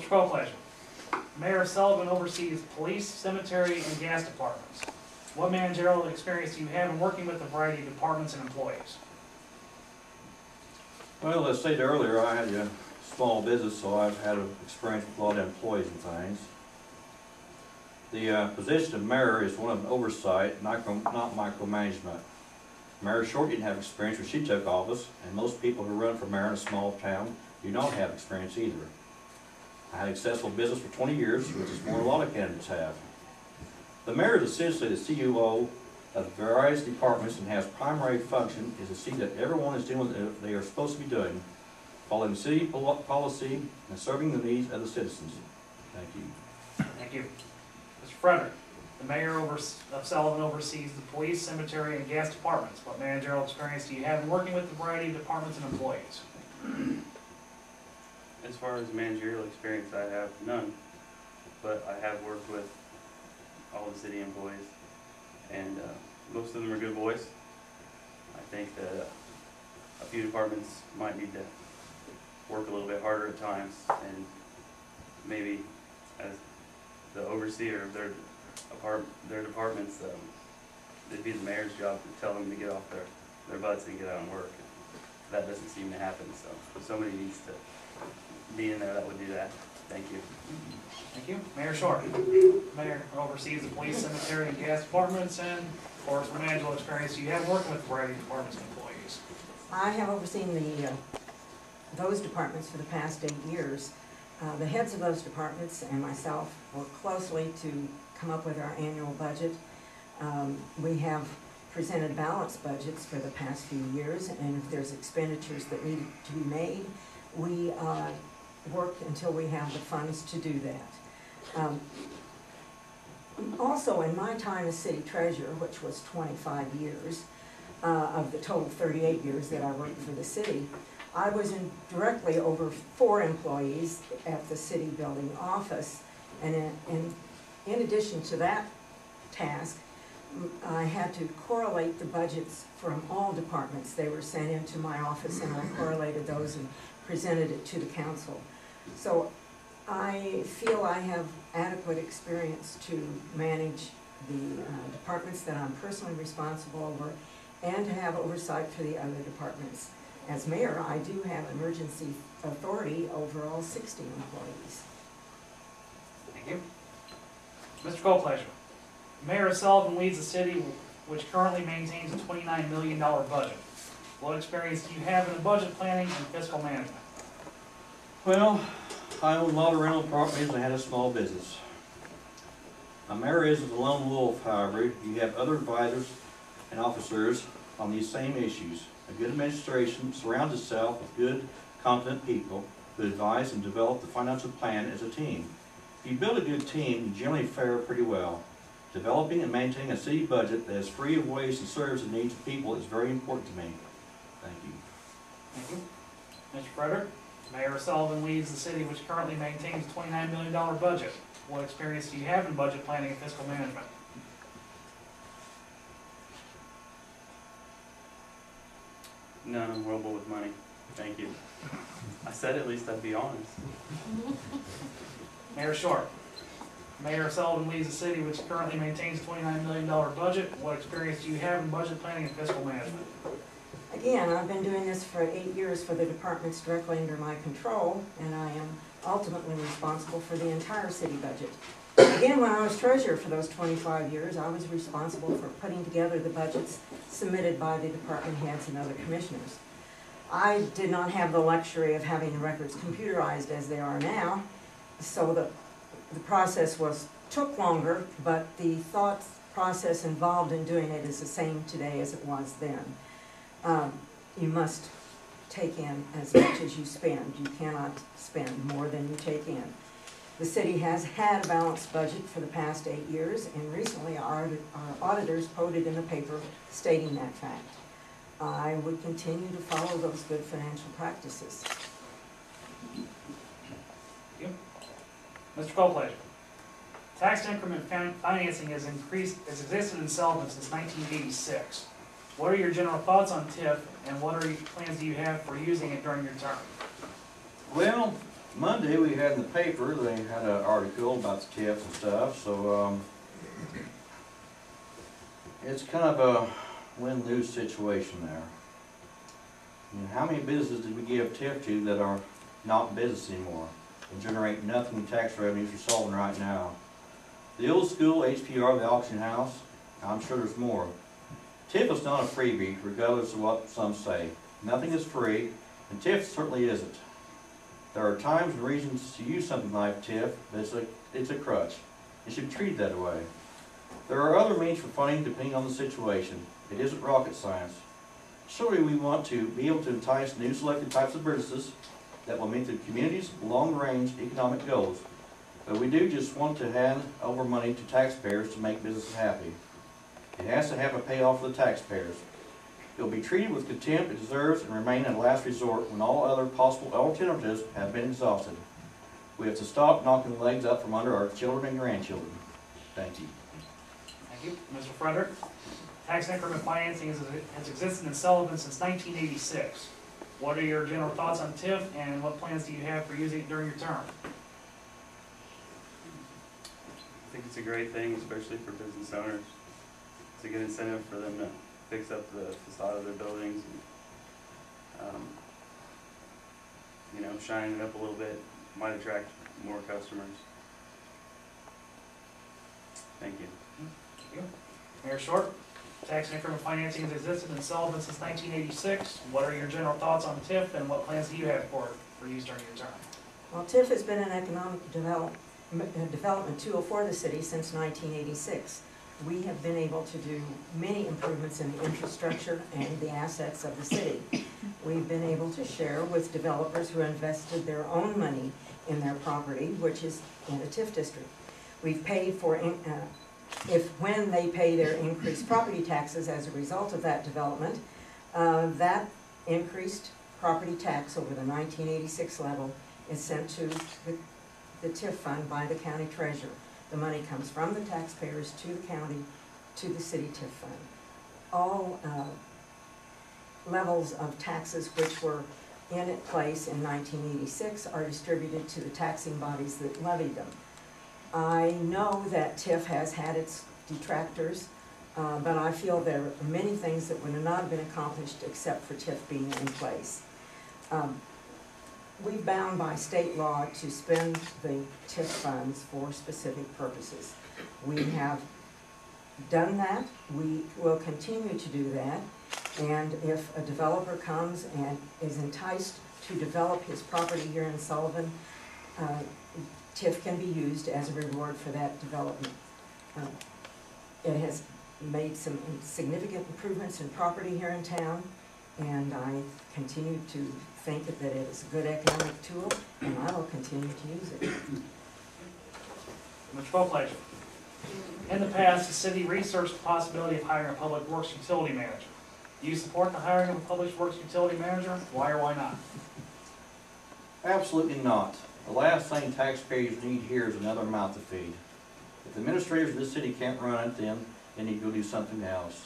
Mr. Cole, pleasure. Mayor Sullivan oversees police, cemetery, and gas departments. What managerial experience do you have in working with a variety of departments and employees? Well, as stated earlier, I had a small business, so I've had experience with a lot of employees and things. The position of mayor is one of oversight, not micromanagement. Mayor Short didn't have experience when she took office, and most people who run for mayor in a small town do not have experience either. I had a successful business for 20 years, which is more than a lot of candidates have. The mayor is essentially the CEO of various departments and has primary function is to see that everyone is doing what they are supposed to be doing, following city policy and serving the needs of the citizens. Thank you. Thank you. Mr. Frederick, the mayor of Sullivan oversees the police, cemetery, and gas departments. What managerial experience do you have in working with a variety of departments and employees? As far as managerial experience, I have none, but I have worked with all the city employees, and most of them are good boys. I think that a few departments might need to work a little bit harder at times, and maybe as the overseer of their departments, it'd be the mayor's job to tell them to get off their butts and get out and work. That doesn't seem to happen, so somebody needs to be in there that would do that. Thank you. Thank you. Mayor Short. Mayor oversees the police, cemetery, and gas departments, and of course, what managerial experience do you have working with a variety of departments and employees? I have overseen those departments for the past 8 years. The heads of those departments and myself work closely to come up with our annual budget. We have presented balanced budgets for the past few years, and if there's expenditures that need to be made, we work until we have the funds to do that. Also, in my time as city treasurer, which was 25 years of the total 38 years that I worked for the city, I was directly over 4 employees at the city building office, and in addition to that task, I had to correlate the budgets from all departments. They were sent into my office, and I correlated those and presented it to the council. So I feel I have adequate experience to manage the departments that I'm personally responsible over and to have oversight for the other departments. As mayor, I do have emergency authority over all 60 employees. Thank you. Mr. Cole, pleasure. Mayor Sullivan leads the city, which currently maintains a $29 million budget. What experience do you have in the budget planning and fiscal management? Well, I own a lot of rental properties and I had a small business. A mayor isn't a lone wolf, however. You have other advisors and officers on these same issues. A good administration surrounds itself with good, competent people who advise and develop the financial plan as a team. If you build a good team, you generally fare pretty well. Developing and maintaining a city budget that is free of waste and serves the needs of people is very important to me. Thank you. Thank you. Mr. Frederick, Mayor Sullivan leads the city, which currently maintains a $29 million budget. What experience do you have in budget planning and fiscal management? None. I'm horrible with money. Thank you. I said at least I'd be honest. Mayor Short. Mayor Sullivan leads the city, which currently maintains a $29 million budget. What experience do you have in budget planning and fiscal management? Again, I've been doing this for 8 years for the departments directly under my control, and I am ultimately responsible for the entire city budget. Again, when I was treasurer for those 25 years, I was responsible for putting together the budgets submitted by the department heads and other commissioners. I did not have the luxury of having the records computerized as they are now, so the process took longer, but the thought process involved in doing it is the same today as it was then. You must take in as much as you spend. You cannot spend more than you take in. The city has had a balanced budget for the past 8 years, and recently our auditors quoted in the paper stating that fact. I would continue to follow those good financial practices. Thank you. Mr. Cole, pleasure. Tax increment financing has existed in Sullivan since 1986. What are your general thoughts on TIF, and what plans do you have for using it during your term? Well, Monday, we had in the paper, they had an article about the TIF and stuff, so, it's kind of a win-lose situation there. And how many businesses did we give TIF to that are not in business anymore and generate nothing in tax revenues for Sullivan right now? The old school, HPR, the auction house, I'm sure there's more. TIF is not a freebie, regardless of what some say. Nothing is free, and TIF certainly isn't. There are times and reasons to use something like TIF, but it's a crutch. It should be treated that way. There are other means for funding depending on the situation. It isn't rocket science. Surely we want to be able to entice new selected types of businesses that will meet the community's long-range economic goals. But we do just want to hand over money to taxpayers to make businesses happy. It has to have a payoff for the taxpayers. It will be treated with contempt it deserves and remain a last resort when all other possible alternatives have been exhausted. We have to stop knocking the legs up from under our children and grandchildren. Thank you. Thank you. Mr. Frederick, tax increment financing has existed in Sullivan since 1986. What are your general thoughts on TIF, and what plans do you have for using it during your term? I think it's a great thing, especially for business owners. It's a good incentive for them to fix up the facade of their buildings and, you know, shine it up a little bit, might attract more customers. Thank you. Thank you. Mayor Short, tax increment financing has existed in Sullivan since 1986. What are your general thoughts on TIF, and what plans do you have for use during your term? Well, TIF has been an economic development tool for the city since 1986. We have been able to do many improvements in the infrastructure and the assets of the city. We've been able to share with developers who invested their own money in their property, which is in a TIF district. We've paid for, when they pay their increased property taxes as a result of that development, that increased property tax over the 1986 level is sent to the TIF fund by the county treasurer. The money comes from the taxpayers to the county, to the city TIF fund. All levels of taxes which were in place in 1986 are distributed to the taxing bodies that levied them. I know that TIF has had its detractors, but I feel there are many things that would not have been accomplished except for TIF being in place. We're bound by state law to spend the TIF funds for specific purposes. We have done that. We will continue to do that. And if a developer comes and is enticed to develop his property here in Sullivan, TIF can be used as a reward for that development. It has made some significant improvements in property here in town, and I continue to think that it is a good economic tool, and I will continue to use it. Mr. Bowpleasure, in the past, the city researched the possibility of hiring a public works utility manager. Do you support the hiring of a public works utility manager? Why or why not? Absolutely not. The last thing taxpayers need here is another mouth to feed. If the administrators of this city can't run it, then they need to go do something else.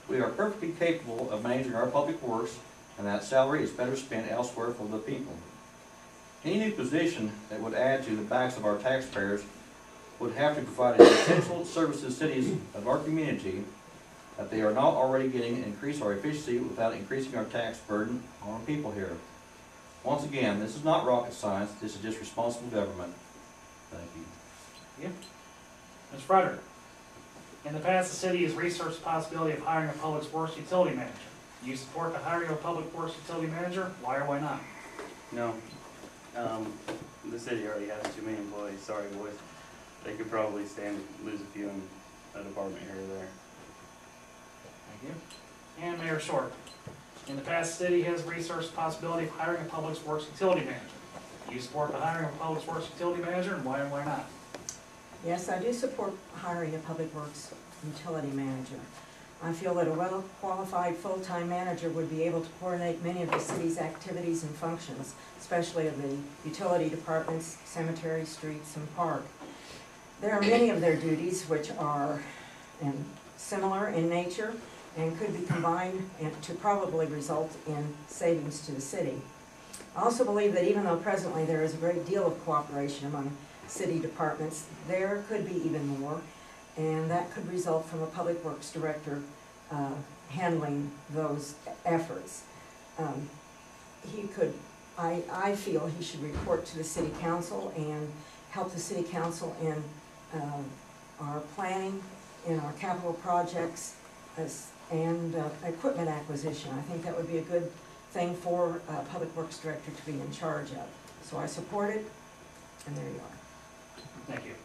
We are perfectly capable of managing our public works, and that salary is better spent elsewhere for the people. Any new position that would add to the backs of our taxpayers would have to provide an essential service to the cities of our community that they are not already getting and increase our efficiency without increasing our tax burden on our people here. Once again, this is not rocket science, this is just responsible government. Thank you. Yeah. Ms. Frederick, in the past, the city has researched the possibility of hiring a public works utility manager. Do you support the hiring of a public works utility manager? Why or why not? No. The city already has too many employees. Sorry, boys. They could probably stand to lose a few in a department here or there. Thank you. And Mayor Short, in the past, the city has researched the possibility of hiring a public works utility manager. Do you support the hiring of a public works utility manager, and why not? Yes, I do support hiring a public works utility manager. I feel that a well-qualified full-time manager would be able to coordinate many of the city's activities and functions, especially of the utility departments, cemetery, streets, and park. There are many of their duties which are similar in nature and could be combined to probably result in savings to the city. I also believe that even though presently there is a great deal of cooperation among city departments, there could be even more, and that could result from a public works director handling those efforts. He could, I feel he should report to the city council and help the city council in our planning, in our capital projects, and equipment acquisition. I think that would be a good thing for a public works director to be in charge of. So I support it, and there you are. Thank you.